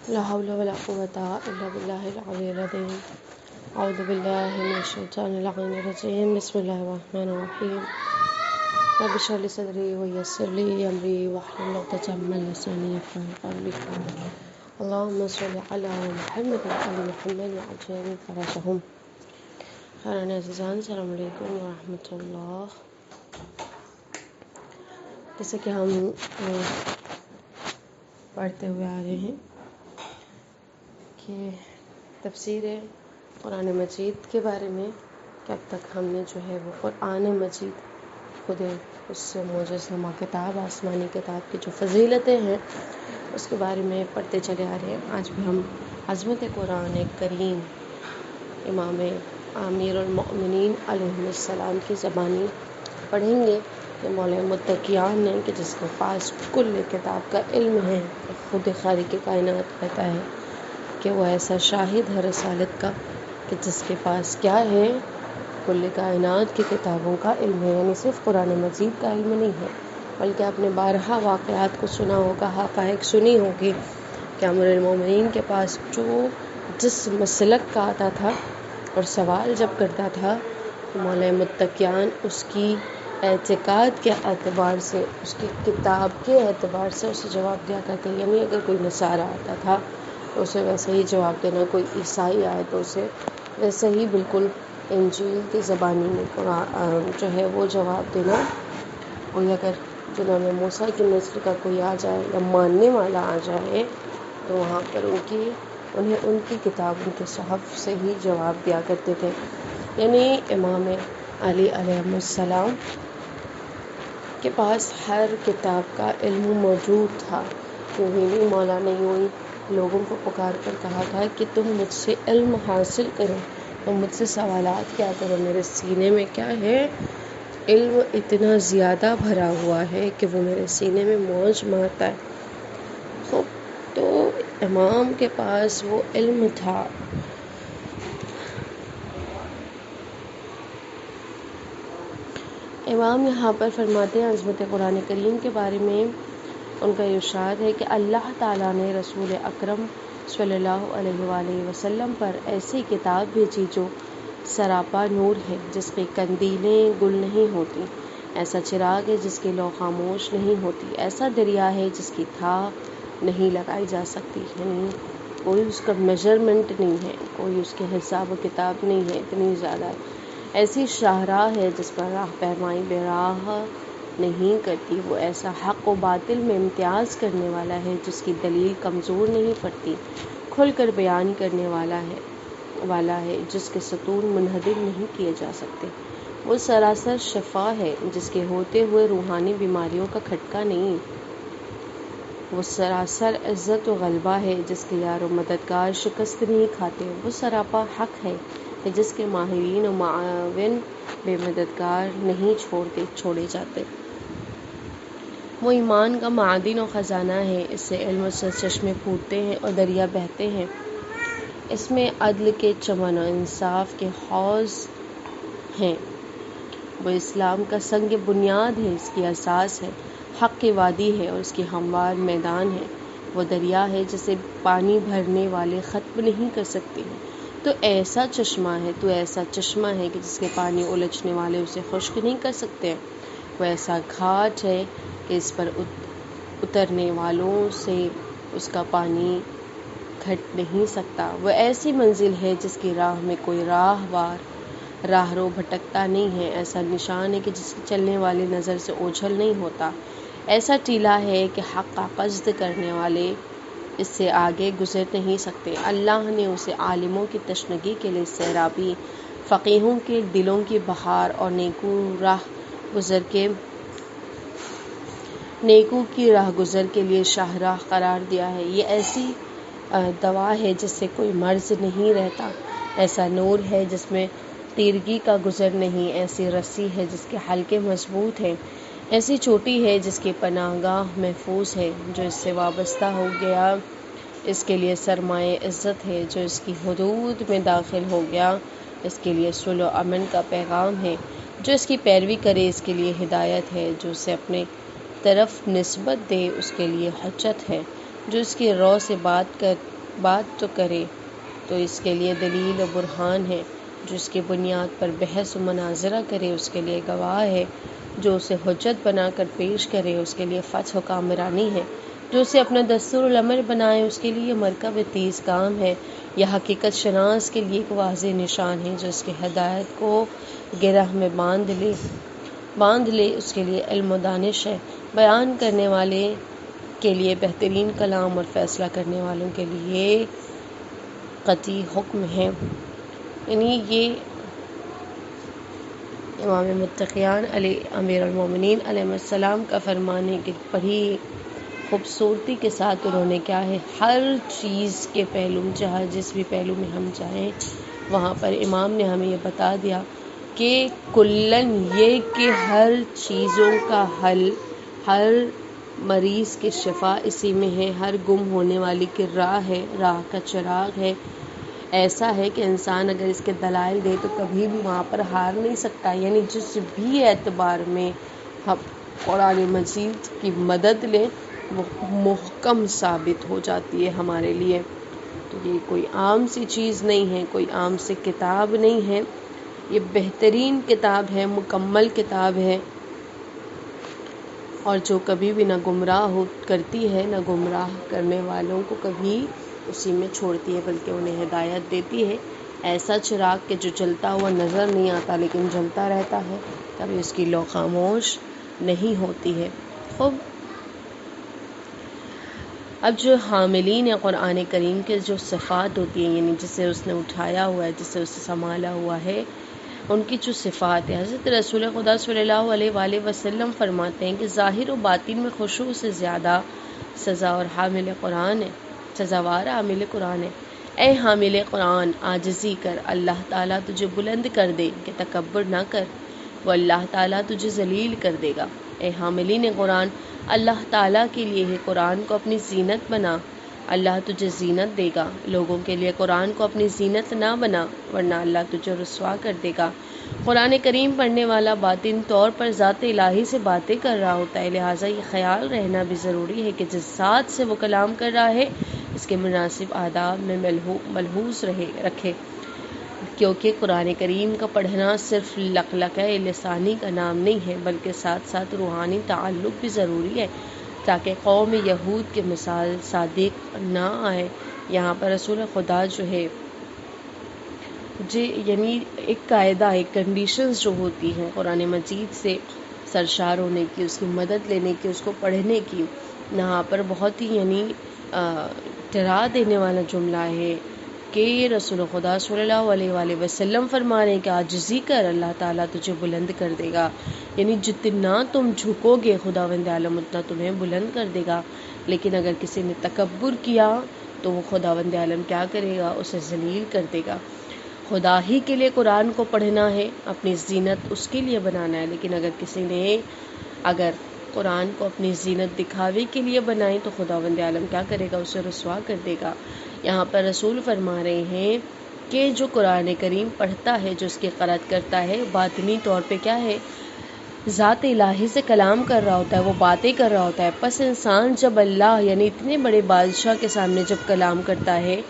لا حول ولا قوة إلا بالله العلي العظيم. أعوذ بالله من الشيطان اللعين الرجيم. بسم الله الرحمن الرحيم. رب اشرح لي صدري ويسر لي أمري واحلل عقدة من لساني يفقهوا قولي. اللهم صل على محمد وآل محمد وعجل فرجهم. خیران عزیزان، السلام علیکم ورحمۃ اللہ. جیسے کہ ہم پڑھتے ہوئے آ رہے ہیں کہ تفسیر قرآن مجید کے بارے میں کہ اب تک ہم نے جو ہے وہ قرآن مجید خود اس سے معجزنما کتاب، آسمانی کتاب کی جو فضیلتیں ہیں اس کے بارے میں پڑھتے چلے آ رہے ہیں. آج بھی ہم عظمت قرآن کریم امام امیر المؤمنین علیہ السلام کی زبانی پڑھیں گے کہ مولا متقیان نے کہ جس کے پاس کل کتاب کا علم ہے، خود خالق کائنات کہتا ہے کہ وہ ایسا شاہد ہے رسالت کا کہ جس کے پاس کیا ہے، کل کائنات کی کتابوں کا علم ہے. یعنی صرف قرآن مجید کا علم نہیں ہے بلکہ آپ نے بارہا واقعات کو سنا ہوگا، حقائق سنی ہوگی کہ امیر المومنین کے پاس جس مسلک کا آتا تھا اور سوال جب کرتا تھا تو مولا متقیان اس کی اعتقاد کے اعتبار سے، اس کی کتاب کے اعتبار سے اسے جواب دیا کرتے. یعنی اگر کوئی نصارہ آتا تھا تو اسے ویسے ہی جواب دینا، کوئی عیسائی آئے تو اسے ویسے ہی بالکل انجیل کی زبانی میں جو ہے وہ جواب دینا. اور اگر جناب موسیٰ کی نسل کا کوئی آ جائے یا ماننے والا آ جائے تو وہاں پر انہیں ان کی کتاب، ان کے صحف سے ہی جواب دیا کرتے تھے. یعنی امام علی علیہ السلام کے پاس ہر کتاب کا علم موجود تھا. یوں ہی نہیں، مولا نے یوں ہی لوگوں کو پکار کر کہا تھا کہ تم مجھ سے علم حاصل کرو، تم مجھ سے سوالات کیا کرو. میرے سینے میں کیا ہے، علم اتنا زیادہ بھرا ہوا ہے کہ وہ میرے سینے میں موج مارتا ہے. تو امام کے پاس وہ علم تھا. امام یہاں پر فرماتے ہیں عظمت قرآن کریم کے بارے میں، ان کا ارشاد ہے کہ اللہ تعالیٰ نے رسول اکرم صلی اللہ علیہ وآلہ وسلم پر ایسی کتاب بھیجی جو سراپا نور ہے، جس کی قندیلیں گل نہیں ہوتی، ایسا چراغ ہے جس کی لو خاموش نہیں ہوتی، ایسا دریا ہے جس کی تھا نہیں لگائی جا سکتی. یعنی کوئی اس کا میجرمنٹ نہیں ہے، کوئی اس کے حساب و کتاب نہیں ہے، اتنی زیادہ. ایسی شاہراہ ہے جس پر راہ پیمائی بے راہ نہیں کرتی. وہ ایسا حق و باطل میں امتیاز کرنے والا ہے جس کی دلیل کمزور نہیں پڑتی، کھل کر بیان کرنے والا ہے جس کے ستون منہدم نہیں کیے جا سکتے. وہ سراسر شفا ہے جس کے ہوتے ہوئے روحانی بیماریوں کا کھٹکا نہیں. وہ سراسر عزت و غلبہ ہے جس کے یار و مددگار شکست نہیں کھاتے. وہ سراپا حق ہے کہ جس کے ماہرین و معاون بے مددگار نہیں چھوڑے جاتے. وہ ایمان کا معدن و خزانہ ہے، اس سے علم سے چشمے پھوٹتے ہیں اور دریا بہتے ہیں. اس میں عدل کے چمن و انصاف کے حوض ہیں. وہ اسلام کا سنگ بنیاد ہے، اس کی اساس ہے، حق کی وادی ہے اور اس کی ہموار میدان ہے. وہ دریا ہے جسے پانی بھرنے والے ختم نہیں کر سکتے. تو ایسا چشمہ ہے کہ جس کے پانی الجھنے والے اسے خشک نہیں کر سکتے. وہ ایسا گھاٹ ہے کہ اس پر اترنے والوں سے اس کا پانی گھٹ نہیں سکتا. وہ ایسی منزل ہے جس کی راہ میں کوئی راہ رو بھٹکتا نہیں ہے. ایسا نشان ہے کہ جس کے چلنے والی نظر سے اوجھل نہیں ہوتا. ایسا ٹیلا ہے کہ حق کا قصد کرنے والے اس سے آگے گزر نہیں سکتے. اللہ نے اسے عالموں کی تشنگی کے لیے سیرابی، فقیہوں کے دلوں کی بہار اور نیکو کی راہ گزر کے لیے شاہراہ قرار دیا ہے. یہ ایسی دوا ہے جس سے کوئی مرض نہیں رہتا، ایسا نور ہے جس میں تیرگی کا گزر نہیں، ایسی رسی ہے جس کے حلقے مضبوط ہیں، ایسی چوٹی ہے جس کی پناہ گاہ محفوظ ہے. جو اس سے وابستہ ہو گیا اس کے لیے سرمایہ عزت ہے، جو اس کی حدود میں داخل ہو گیا اس کے لیے صلح و امن کا پیغام ہے، جو اس کی پیروی کرے اس کے لیے ہدایت ہے، جو اسے اپنے طرف نسبت دے اس کے لیے حجت ہے، جو اس کی رو سے بات بات تو کرے تو اس کے لیے دلیل و برہان ہے، جو اس کی بنیاد پر بحث و مناظرہ کرے اس کے لیے گواہ ہے، جو اسے حجت بنا کر پیش کرے اس کے لیے فتح و کامرانی ہے، جو اسے اپنا دستور العمل بنائے اس کے لیے مرکب تیز کام ہے، یا حقیقت شناس کے لیے ایک واضح نشان ہے، جو اس کی ہدایت کو گرہ میں باندھ لے اس کے لیے علم و دانش ہے، بیان کرنے والے کے لیے بہترین کلام اور فیصلہ کرنے والوں کے لیے قطعی حکم ہے۔ یعنی یہ امام متقیان علیہ امیر المومنین علیہ السلام کا فرمان ہے کہ بڑی خوبصورتی کے ساتھ انہوں نے کیا ہے، ہر چیز کے پہلو، جہاں جس بھی پہلو میں ہم چاہیں وہاں پر امام نے ہمیں یہ بتا دیا کہ کلن یہ کہ ہر چیزوں کا حل، ہر مریض کی شفا اسی میں ہے، ہر گم ہونے والی کی راہ ہے، راہ کا چراغ ہے۔ ایسا ہے کہ انسان اگر اس کے دلائل دے تو کبھی بھی وہاں پر ہار نہیں سکتا، یعنی جس بھی اعتبار میں ہم قرآن مجید کی مدد لیں وہ محکم ثابت ہو جاتی ہے ہمارے لیے۔ تو یہ کوئی عام سی چیز نہیں ہے، کوئی عام سی کتاب نہیں ہے، یہ بہترین کتاب ہے، مکمل کتاب ہے، اور جو کبھی بھی نہ گمراہ کرتی ہے نہ گمراہ کرنے والوں کو کبھی اسی میں چھوڑتی ہے، بلکہ انہیں ہدایت دیتی ہے۔ ایسا چراغ کہ جو جلتا ہوا نظر نہیں آتا لیکن جلتا رہتا ہے، کبھی اس کی لو خاموش نہیں ہوتی ہے۔ خوب، اب جو حاملین قرآن کریم کے جو صفات ہوتی ہیں، یعنی جسے اس نے اٹھایا ہوا ہے، جسے اسے سنبھالا ہوا ہے، ان کی جو صفات ہے، حضرت رسول خدا صلی اللہ علیہ وآلہ وسلم فرماتے ہیں کہ ظاہر و باطن میں خشوع سے زیادہ سزاوار حامل قرآن ہے۔ اے حامل قرآن، عاجزی کر، اللہ تعالیٰ تجھے بلند کر دے، کہ تکبر نہ کر، وہ اللہ تعالیٰ تجھے ذلیل کر دے گا۔ اے حاملین قرآن، اللہ تعالیٰ کے لیے ہے قرآن کو اپنی زینت بنا، اللہ تجھے زینت دے گا۔ لوگوں کے لیے قرآن کو اپنی زینت نہ بنا، ورنہ اللہ تجھے رسوا کر دے گا۔ قرآن کریم پڑھنے والا باطن طور پر ذات الہی سے باتیں کر رہا ہوتا ہے، لہٰذا یہ خیال رہنا بھی ضروری ہے کہ جس ذات سے وہ کلام کر رہا ہے اس کے مناسب آداب میں ملحوظ رکھے، کیونکہ قرآن کریم کا پڑھنا صرف لقلقہ لسانی کا نام نہیں ہے، بلکہ ساتھ ساتھ روحانی تعلق بھی ضروری ہے، تاکہ قوم یہود کے مثال صادق نہ آئے۔ یہاں پر رسول خدا جو ہے یعنی ایک قاعدہ، ایک کنڈیشنز جو ہوتی ہیں قرآن مجید سے سرشار ہونے کی، اس کی مدد لینے کی، اس کو پڑھنے کی، یہاں پر بہت ہی یعنی ڈرا دینے والا جملہ ہے کہ رسول خدا صلی اللہ علیہ وآلہ وسلم فرما رہے ہیں کہ عاجزی کر، اللہ تعالیٰ تجھے بلند کر دے گا۔ یعنی جتنا تم جھکو گے خداوند عالم اتنا تمہیں بلند کر دے گا، لیکن اگر کسی نے تکبر کیا تو وہ خداوند عالم کیا کرے گا، اسے ذلیل کر دے گا۔ خدا ہی کے لیے قرآن کو پڑھنا ہے، اپنی زینت اس کے لیے بنانا ہے، لیکن اگر کسی نے قرآن کو اپنی زینت دکھاوے کے لیے بنائیں تو خداوند عالم کیا کرے گا، اسے رسوا کر دے گا۔ یہاں پر رسول فرما رہے ہیں کہ جو قرآن کریم پڑھتا ہے، جو اس کی قرأت کرتا ہے، باطنی طور پہ کیا ہے، ذات الہی سے کلام کر رہا ہوتا ہے، وہ باتیں کر رہا ہوتا ہے۔ پس انسان جب اللہ یعنی اتنے بڑے بادشاہ کے سامنے جب کلام کرتا ہے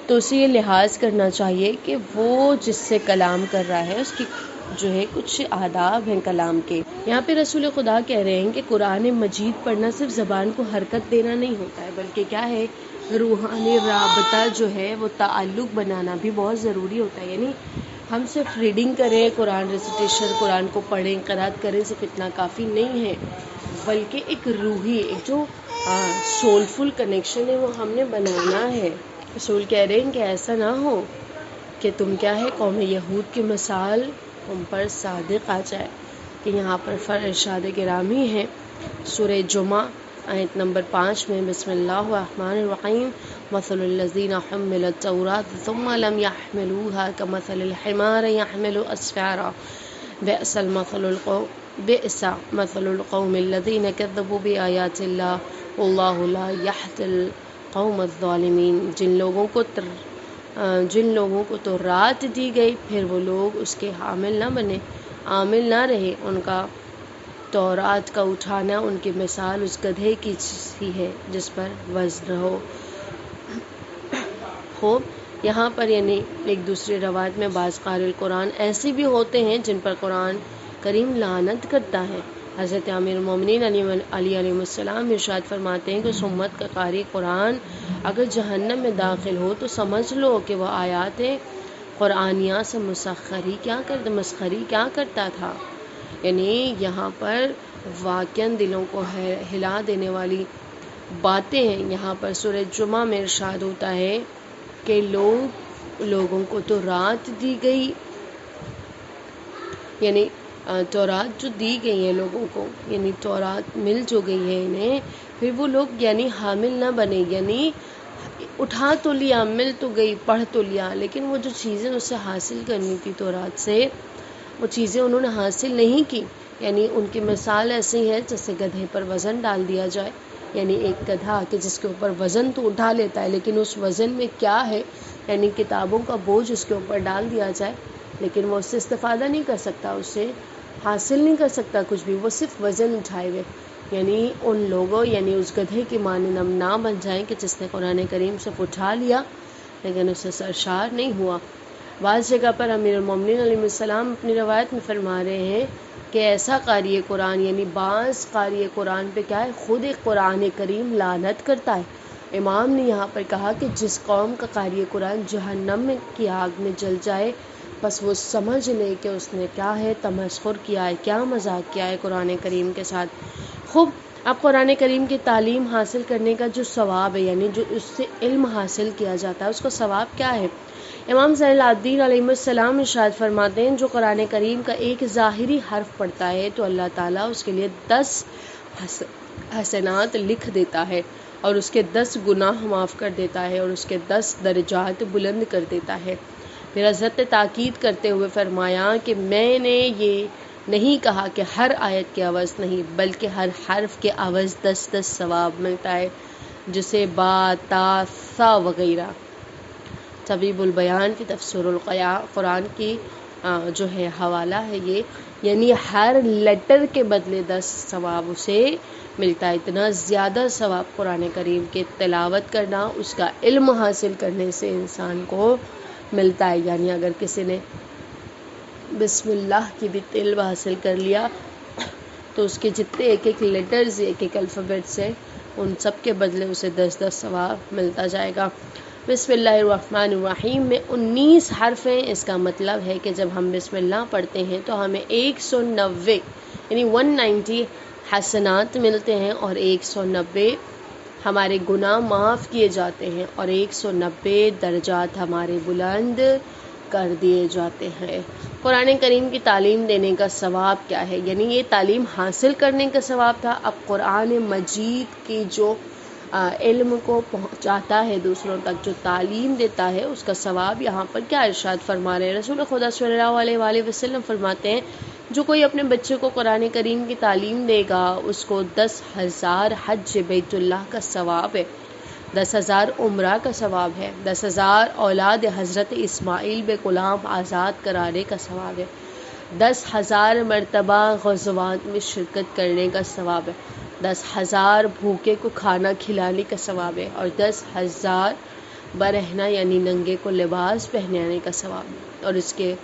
تو اسے یہ لحاظ کرنا چاہیے کہ وہ جس سے کلام کر رہا ہے اس کی جو ہے کچھ آداب ہیں کلام کے۔ یہاں پہ رسول خدا کہہ رہے ہیں کہ قرآن مجید پڑھنا صرف زبان کو حرکت دینا نہیں ہوتا ہے، بلکہ کیا ہے، روحانی رابطہ جو ہے وہ تعلق بنانا بھی بہت ضروری ہوتا ہے۔ یعنی ہم صرف ریڈنگ کریں، قرآن ریسیٹیشن، قرآن کو پڑھیں، قرأت کریں، صرف اتنا کافی نہیں ہے، بلکہ ایک روحی، ایک جو سولفل کنیکشن ہے وہ ہم نے بنانا ہے۔ رسول کہہ رہے ہیں کہ ایسا نہ ہو کہ تم کیا ہے، قوم یہود کی مثال تم پر صادق آ جائے۔ کہ یہاں پر ارشاد گرامی ہے سورہ جمعہ آیت نمبر 5 میں، بسم اللہ الرحمن الرحیم، مثل الذین حملوا التوراة ثم لم يحملوها كمثل الحمار يحمل اسفارا بئس مثل القوم الذین كذبوا بآیات اللہ واللہ لا يهدی القوم الظالمین۔ جن لوگوں کو تورات دی گئی پھر وہ لوگ اس کے حامل نہ بنے، عامل نہ رہے، ان کا تورات کا اٹھانا ان کی مثال اس گدھے کی سی ہے جس پر وزن ہو۔ خوب یہاں پر یعنی ایک دوسری روایت میں بعض قاری القرآن ایسے بھی ہوتے ہیں جن پر قرآن کریم لعنت کرتا ہے۔ حضرت امیر المومنین علی علیہ السلام ارشاد فرماتے ہیں کہ اس امت کا قاری قرآن اگر جہنم میں داخل ہو تو سمجھ لو کہ وہ آیات قرآنیہ سے مسخری کیا کرتا تھا۔ یعنی یہاں پر واقعاً دلوں کو ہلا دینے والی باتیں ہیں۔ یہاں پر سورہ جمعہ میں ارشاد ہوتا ہے کہ لوگوں کو تو رات دی گئی، یعنی تورات جو دی گئی ہے لوگوں کو، یعنی تورات مل جو گئی ہے انہیں، پھر وہ لوگ یعنی حامل نہ بنے، یعنی اٹھا تو لیا، مل تو گئی، پڑھ تو لیا، لیکن وہ جو چیزیں اس سے حاصل کرنی تھی تورات سے، وہ چیزیں انہوں نے حاصل نہیں کی۔ یعنی ان کی مثال ایسی ہے جیسے گدھے پر وزن ڈال دیا جائے، یعنی ایک گدھا کہ جس کے اوپر وزن تو اٹھا لیتا ہے لیکن اس وزن میں کیا ہے، یعنی کتابوں کا بوجھ اس کے اوپر ڈال دیا جائے لیکن وہ اس سے استفادہ نہیں کر سکتا، اس سے حاصل نہیں کر سکتا کچھ بھی، وہ صرف وزن اٹھائے ہوئے۔ یعنی ان لوگوں یعنی اس گدھے کی مانند ہم نہ بن جائیں کہ جس نے قرآن کریم صرف اٹھا لیا لیکن اس سے سرشار نہیں ہوا۔ بعض جگہ پر امیر المومنین علیہ السلام اپنی روایت میں فرما رہے ہیں کہ ایسا قاری قرآن یعنی بعض قاری قرآن پہ کیا ہے، خود ایک قرآن کریم لعنت کرتا ہے۔ امام نے یہاں پر کہا کہ جس قوم کا قاری قرآن جہنم کی آگ میں جل جائے بس وہ سمجھ لے کہ اس نے کیا ہے، تمسخر کیا ہے، کیا مذاق کیا ہے قرآن کریم کے ساتھ۔ خوب اب قرآن کریم کی تعلیم حاصل کرنے کا جو ثواب ہے، یعنی جو اس سے علم حاصل کیا جاتا ہے، اس کا ثواب کیا ہے؟ امام زین العابدین علیہ السلام ارشاد فرماتے ہیں جو قرآن کریم کا ایک ظاہری حرف پڑھتا ہے تو اللہ تعالیٰ اس کے لیے 10 حسنات لکھ دیتا ہے اور اس کے 10 گناہ معاف کر دیتا ہے اور اس کے 10 درجات بلند کر دیتا ہے۔ پھر حضرت نے تاکید کرتے ہوئے فرمایا کہ میں نے یہ نہیں کہا کہ ہر آیت کے عوض نہیں بلکہ ہر حرف کے عوض 10 ثواب ملتا ہے، جسے با تا ثا وغیرہ۔ طبیب البیان کی تفسیر القرآن کی جو ہے حوالہ ہے یہ، یعنی ہر لیٹر کے بدلے 10 ثواب اسے ملتا ہے۔ اتنا زیادہ ثواب قرآن کریم کے تلاوت کرنا، اس کا علم حاصل کرنے سے انسان کو ملتا ہے۔ یعنی اگر کسی نے بسم اللہ کی بھی علم حاصل کر لیا تو اس کے جتنے ایک لیٹرز ایک الفابیٹ سے ان سب کے بدلے اسے 10 ثواب ملتا جائے گا۔ بسم اللہ الرحمن الرحیم میں 19 حرف ہیں، اس کا مطلب ہے کہ جب ہم بسم اللہ پڑھتے ہیں تو ہمیں 190 یعنی 190 حسنات ملتے ہیں اور 190 ہمارے گناہ معاف کیے جاتے ہیں اور 190 درجات ہمارے بلند کر دیے جاتے ہیں۔ قرآن کریم کی تعلیم دینے کا ثواب کیا ہے؟ یعنی یہ تعلیم حاصل کرنے کا ثواب تھا، اب قرآن مجید کی جو علم کو پہنچاتا ہے دوسروں تک، جو تعلیم دیتا ہے، اس کا ثواب یہاں پر کیا ارشاد فرما رہے ہیں رسول خدا صلی اللہ علیہ وآلہ وسلم؟ فرماتے ہیں جو کوئی اپنے بچے کو قرآن کریم کی تعلیم دے گا اس کو 10,000 حج بیت اللہ کا ثواب ہے، 10,000 عمرہ کا ثواب ہے، 10,000 اولاد حضرت اسماعیل بے غلام آزاد کرانے کا ثواب ہے، 10,000 مرتبہ غزوات میں شرکت کرنے کا ثواب ہے، 10,000 بھوکے کو کھانا کھلانے کا ثواب ہے اور 10,000 برہنہ یعنی ننگے کو لباس پہنانے کا ثواب ہے، اور اس کے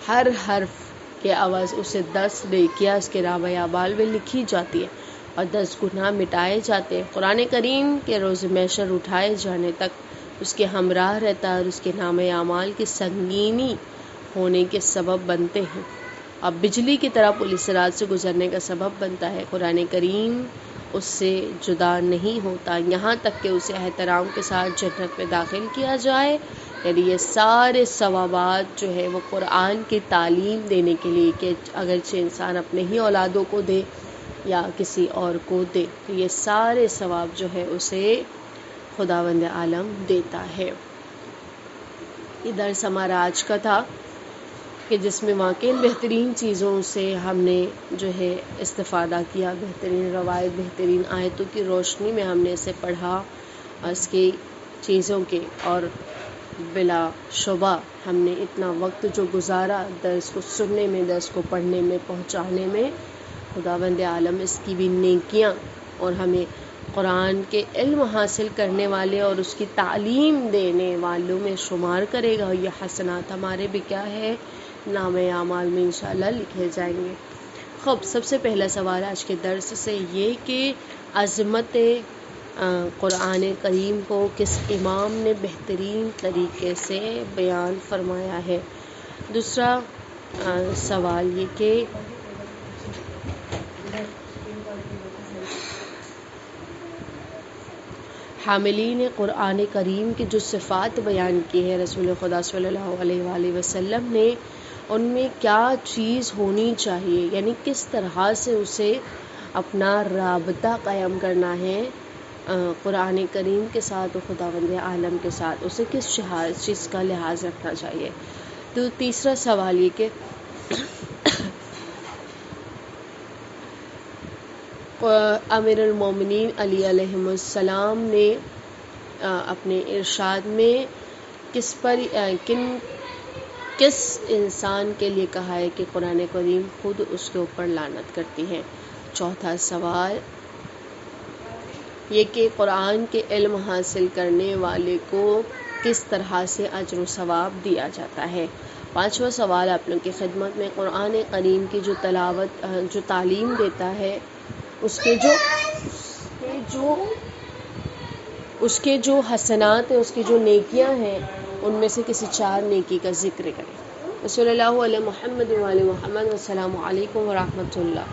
ہر حرف کے عوض اسے 10 نیکیاں اس کے نامہ اعمال میں لکھی جاتی ہے اور 10 گناہ مٹائے جاتے ہیں۔ قرآن کریم کے روز محشر اٹھائے جانے تک اس کے ہمراہ رہتا ہے اور اس کے نامہ اعمال کی سنگینی ہونے کے سبب بنتے ہیں، اب بجلی کی طرح پل صراط سے گزرنے کا سبب بنتا ہے۔ قرآن کریم اس سے جدا نہیں ہوتا یہاں تک کہ اسے احترام کے ساتھ جنت میں داخل کیا جائے۔ یعنی یہ سارے ثوابات جو ہے وہ قرآن کی تعلیم دینے کے لیے کہ اگرچہ انسان اپنے ہی اولادوں کو دے یا کسی اور کو دے تو یہ سارے ثواب جو ہے اسے خداوند عالم دیتا ہے۔ یہ درس ہمارا آج کا تھا کہ جس میں واقعی بہترین چیزوں سے ہم نے جو ہے استفادہ کیا، بہترین روایت، بہترین آیتوں کی روشنی میں ہم نے اسے پڑھا اور اس کی چیزوں کے، اور بلا شبہ ہم نے اتنا وقت جو گزارا درس کو سننے میں، درس کو پڑھنے میں، پہنچانے میں، خداوند عالم اس کی بھی نیکیاں اور ہمیں قرآن کے علم حاصل کرنے والے اور اس کی تعلیم دینے والوں میں شمار کرے گا. یہ حسنات ہمارے بھی کیا ہے، نام اعمال میں انشاءاللہ لکھے جائیں گے. سب سے پہلا سوال آج کے درس سے یہ کہ عظمت قرآن کریم کو کس امام نے بہترین طریقے سے بیان فرمایا ہے. دوسرا سوال یہ کہ حاملین قرآن کریم کی جو صفات بیان کی ہے رسول خدا صلی اللہ علیہ وآلہ وسلم نے، ان میں کیا چیز ہونی چاہیے، یعنی کس طرح سے اسے اپنا رابطہ قائم کرنا ہے قرآن کریم کے ساتھ اور خداوند عالم کے ساتھ، اسے کس چیز کا لحاظ رکھنا چاہیے. تو تیسرا سوال یہ کہ امیر المومنین علی علیہ السلام نے اپنے ارشاد میں کس انسان کے لیے کہا ہے کہ قرآن کریم خود اس کے اوپر لعنت کرتی ہے. چوتھا سوال یہ کہ قرآن کے علم حاصل کرنے والے کو کس طرح سے اجر و ثواب دیا جاتا ہے. پانچواں سوال آپ لوگوں کی خدمت میں، قرآن کریم کی جو تلاوت جو تعلیم دیتا ہے اس کے جو حسنات ہیں، اس کی جو نیکیاں ہیں، ان میں سے کسی 4 نیکی کا ذکر کریں. صلی اللہ علیہ محمد وعلی محمد. والسلام علیکم ورحمۃ اللہ.